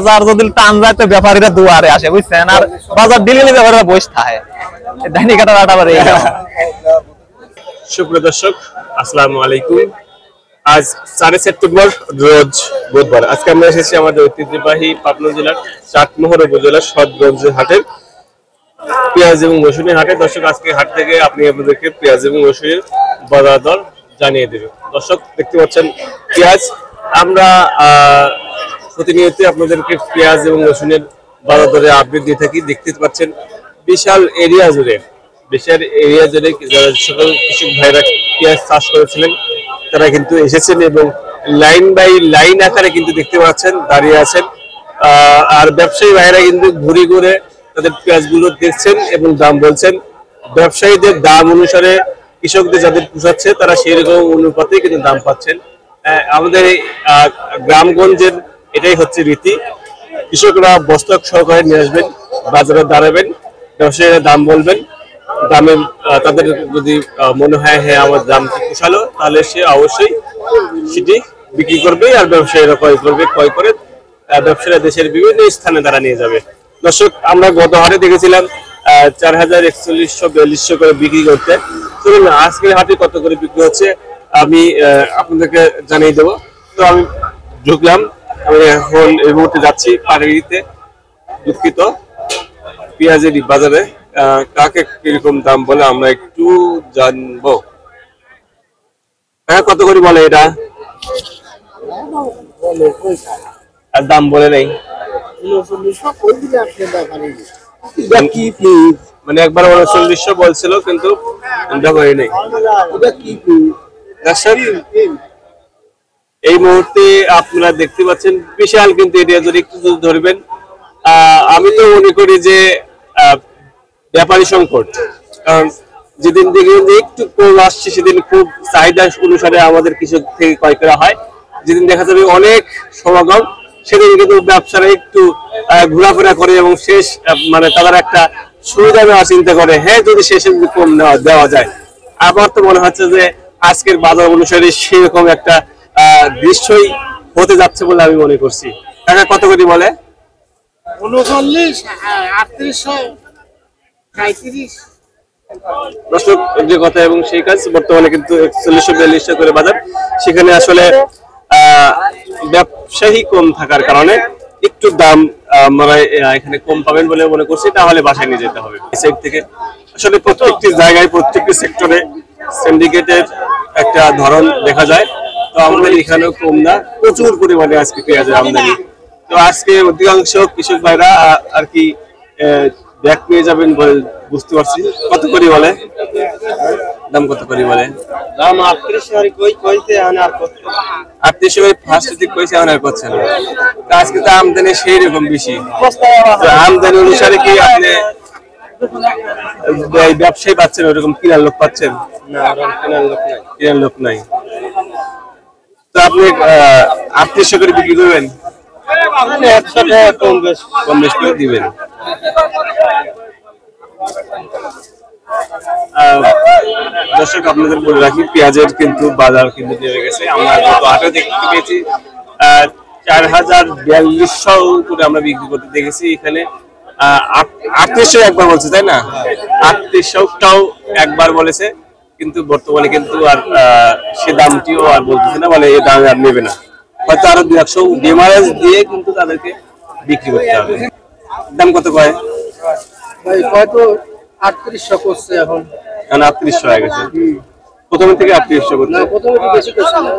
বাজার যদি টান যায় তো ব্যাপারীরা দুয়ারে আসে বুঝছেন, আর বাজার ডিলিভারি ব্যাপারীরা বসে থাকে ধানি কাটা কাটা করে। সুপ্রিয় দর্শক, আসসালামু আলাইকুম। আজ 4 সেপ্টেম্বর রোজ বুধবার। আজকে আমরা এসেছি আমাদের ঐতিহ্যবাহী পাবনা জেলার চাটমোহর উপজেলার সৎগঞ্জ হাটের পেঁয়াজ এবং রসুনের হাটে। দর্শক, আজকে হাট থেকে আপনি আপনাদেরকে পেঁয়াজ এবং রসুনের বাজার দর জানিয়ে দেবে। দর্শক, দেখতে পাচ্ছেন পেঁয়াজ। আমরা প্রতিনিয়ত আপনাদেরকে পেঁয়াজ এবং রসুনের বাজার দরে আপডেট দিয়ে থাকি। দেখতে পাচ্ছেন বিশাল এরিয়া জুড়ে সকল কৃষক ভাইরা পেঁয়াজ চাষ করেছিলেন তারা কিন্তু এসেছেন এবং লাইন বাই লাইন আকারে কিন্তু দেখতে পাচ্ছেন দাঁড়িয়ে আছেন। আর ব্যবসায়ী ভাইরা কিন্তু ঘুরে ঘুরে তাদের পেঁয়াজগুলো দেখছেন এবং দাম বলছেন। ব্যবসায়ীদের দাম অনুসারে কৃষকদের যাদের পোষাচ্ছে তারা সেই রকম অনুপাতে কিন্তু দাম পাচ্ছেন। আমাদের গ্রামগঞ্জের এটাই হচ্ছে রীতি। কৃষকরা বস্তা সহকারে নিয়ে আসবেন, বাজারে দাঁড়াবেন, ব্যবসায়ীরা দাম বলবেন। দামে তাদের যদি মনে হয় হ্যাঁ আমার দাম পোষালো, তাহলে সে অবশ্যই সেটি বিক্রি করবে আর ব্যবসায়ীরা ক্রয় করবে। ক্রয় করে ব্যবসায়ীরা দেশের বিভিন্ন স্থানে তারা নিয়ে যাবে। দর্শক, আমরা গত হাটে দেখেছিলাম 4141-4200 করে বিক্রি করতে। চলুন আজকের হাটে কত করে বিক্রি হচ্ছে আমি আপনাদেরকে জানিয়ে দেবো। তো আমি ঢুকলাম, আমি এখন এই মুহূর্তে যাচ্ছি পাড়িতে। দুঃখিত, পেঁয়াজের বাজারে কাকে কিরকম দাম বলে আমরা একটু জানবো। হ্যাঁ, কত করে বলে এটা? আর দাম বলে নেই মানে একবার 3900 বলছিল কিন্তু নেই। এই মুহূর্তে আপনারা দেখতে পাচ্ছেন বিশাল কিন্তু এরিয়া যদি একটু ধরবেন। আমি তো মনে করি যে ব্যাপারী সংকট, কারণ যেদিন থেকে একটু কম আসছে সেদিন খুব চাহিদা অনুসারে আমাদের কৃষক থেকে ক্রয় করা হয়। যেদিন দেখা যাবে অনেক সমাগম সেদিন কিন্তু ব্যবসারা একটু ঘোরাফেরা করে এবং শেষ মানে তাদের একটা সুবিধা নেওয়ার চিন্তা করে, হ্যাঁ যদি শেষে কম দেওয়া যায়। আমার তো মনে হচ্ছে যে আজকের বাজার অনুসারে সেরকম একটা দৃশ্যই হতে যাচ্ছে বলে আমি মনে করছি। টাকা কত করে বলে? 39, 3800, 35। দর্শক, যে কথা এবং সেই কাজ বর্তমানে কিন্তু 4142 করে বাজার। সেখানে আসলে ব্যবসায়ী কম থাকার কারণে একটু দাম আমরা এখানে কম পাবেন বলে মনে করছি। তাহলে বাসায় নিয়ে যেতে হবে সাইড থেকে। আসলে প্রত্যেকটি জায়গায় প্রত্যেকটি সেক্টরে সিন্ডিকেটের একটা ধরন দেখা যায়। তো আমাদের এখানেও কম না, প্রচুর পরিমাণে আজকে পেঁয়াজের আমদানি। তো আজকে অধিকাংশ কৃষক ভাইরা আর কি ব্যাগ পেয়ে যাবেন বলে বুঝতে পারছি। কত করে বলে দাম? কত করে বলে দাম? 3800 ফার্স্ট দিক কইছে, এখন আর করছে না। আজকে তো আমদানি সেই রকম বেশি। আমদানি অনুসারে কি আপনি ব্যবসায়ী পাচ্ছেন ওরকম কেনার লোক পাচ্ছেন না? কেনার লোক নাই। তো আপনি 3800 করে বিক্রি করবেন? কম বেশ করে দিবেন। দর্শক, আপনাদের বলে রাখি পেঁয়াজের কিন্তু বাজার কিন্তু নেমে গেছে। আমরা গত হাটে দেখতে পেয়েছি 404200 করে আমরা বিক্রি করতে দেখেছি। এখানে 3800 একবার বলছে, তাই না? 3800টাও একবার বলেছে, কিন্তু বর্তমানে কিন্তু আর সে দামটিও আর বলতেছে না, বলে এই দামে আর নেবে না। হয়তো আরো 200 ডিমারেজ দিয়ে কিন্তু তাদেরকে বিক্রি করতে হবে। দাম কত কয় ভাই? হয়তো 3800 করছে এখন। 3800 হয়ে গেছে। প্রথমে থেকে 3800 করছে। না, প্রথমে তো বেশি করছে না,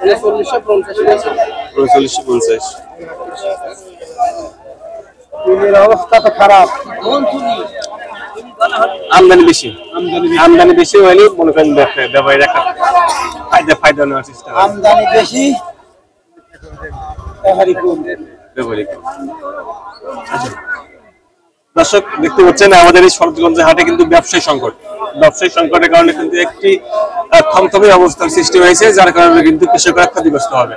3950। এর অবস্থা তো খারাপ। আমদানি বেশি হলে মনে করেন ব্যবসায়ীর একটা ফায়দা নেওয়ার চেষ্টা করে। আমদানি বেশি, ব্যাপারী কম। আচ্ছা দর্শক, দেখতে পাচ্ছেন আমাদের এই সরজগঞ্জ হাটে কিন্তু ব্যবসায়ী সংকটের কারণে কিন্তু একটি থমথমে অবস্থার সৃষ্টি হয়েছে, যার কারণে কিন্তু কৃষকরা ক্ষতিগ্রস্ত হবে।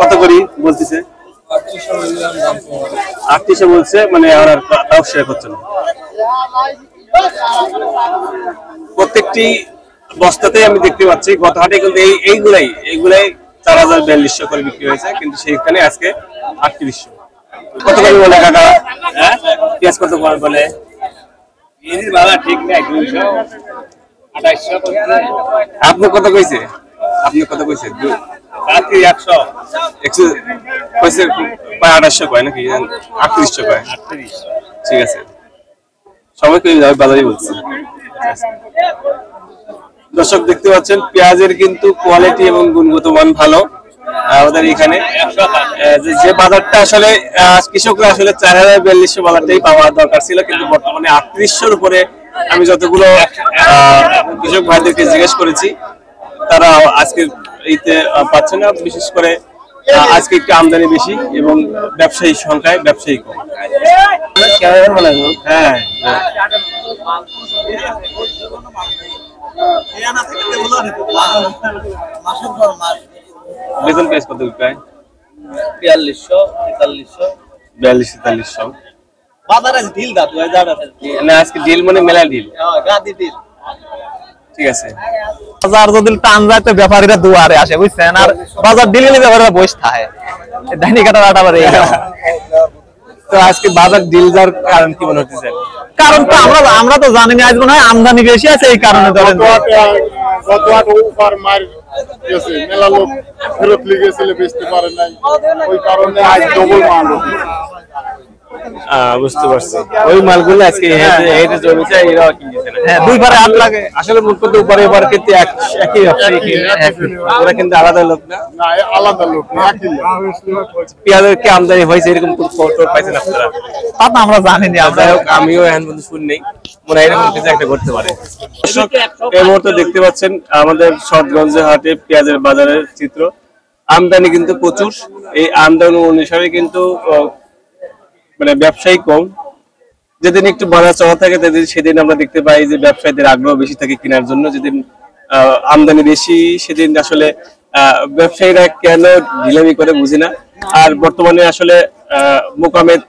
কত করি বলতেছে? 3800 বলছে, মানে আর তাও শেয়ার করছে না। প্রত্যেকটি বস্তাতে আমি দেখতে পাচ্ছি গত হাটে কিন্তু এইগুলাই 4042 করে বিক্রি হয়েছে, কিন্তু সেখানে আজকে 3800। কত করে বলে কাকা? হ্যাঁ, পেঁয়াজ কত করে বলে? ঠিক নাই 200 2800 আপনি কত কইছে? আপনি কত কইছে? 100 100 কইছে, 2800 কয় নাকি? 3800 কয়। ঠিক আছে, সবাই কই যাবে বাজারই বলছে। দর্শক দেখতে পাচ্ছেন পেঁয়াজের কিন্তু কোয়ালিটি এবং গুণগত মান ভালো আমাদের এখানে। যে বাজারটা আসলে কৃষকরা আসলে 4042 বাজারটাই পাওয়া দরকার ছিল, কিন্তু বর্তমানে 3800-র উপরে আমি যতগুলো কৃষক ভাইদেরকে জিজ্ঞেস করেছি তারা আজকে এইতে পাচ্ছে না। বিশেষ করে আজকে একটু আমদানি বেশি এবং ব্যবসায়ী সংখ্যায় ব্যবসায়ী কম। হ্যাঁ, বেতন পেঁয়াজ কত প্রায়? 4200 4300 42-4300। বাজারে ঢিল দাও তুই যাড়া না আজকে ডিল মানে মেলা ডিল। গাদি ঢিল। ঠিক আছে, বাজার যদি টান যায় তো ব্যাপারীরা দুয়ারে আসে, বুঝছেন, আর বাজার দিলে ব্যাপারীরা বসে থাকে। ধানি কাটা আটাবার এই তো আজকে বাজার ডিল যাওয়ার কারণ কি মনে হচ্ছে? কারণ তো আমরা তো জানি না, আজ মনে হয় আমদানি বেশি আছে এই কারণে। ধরেন গত হাট উপর মার গেছে, মেলা লোক ফেরত লিগেছিল, বেচতে পারে নাই, ওই কারণে আজ ডবল মাল। বুঝতে পারছি, ওই মালগুলো আজকে হেঁটে জমেছে, এরা কিনতেছে না। হ্যাঁ, দুই পারে হাত লাগে। আসলে মূল কথা উপরে এবার কিন্তু একই ব্যবসায়ী ওরা কিন্তু আলাদা লোক না, না আলাদা লোক না, একই লোক। পেঁয়াজের কি আমদানি হয়েছে এরকম খবর পাইছেন আপনারা? তা তো আমরা জানি না। যাই হোক, আমিও এখন পর্যন্ত শুনি নেই, মনে হয় এরকম কিছু একটা করতে পারে। দর্শক, এই মুহূর্তে দেখতে পাচ্ছেন আমাদের শরৎগঞ্জের হাটে পেঁয়াজের বাজারের চিত্র। আমদানি কিন্তু প্রচুর, এই আমদানি অনুসারে কিন্তু মানে ব্যবসায়ী কম। যেদিন একটু বাজার চড়া থাকে সেদিন আমরা দেখতে পাই যে ব্যবসায়ীদের আগ্রহ বেশি থাকে কেনার জন্য। যেদিন আমদানি বেশি সেদিন আসলে ব্যবসায়ীরা কেন ঢিলামি করে বুঝি না। আর বর্তমানে আসলে মোকামের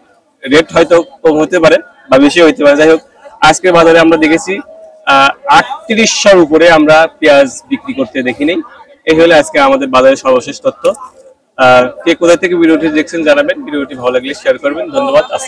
রেট হয়তো কম হতে পারে বা বেশি হইতে পারে। যাই হোক, আজকের বাজারে আমরা দেখেছি 3800-র উপরে আমরা পেঁয়াজ বিক্রি করতে দেখিনি। এই হলো আজকে আমাদের বাজারের সর্বশেষ তথ্য। কে কোথা থেকে ভিডিওটি দেখছেন জানাবেন। ভিডিওটি ভালো লাগলে শেয়ার করবেন। ধন্যবাদ।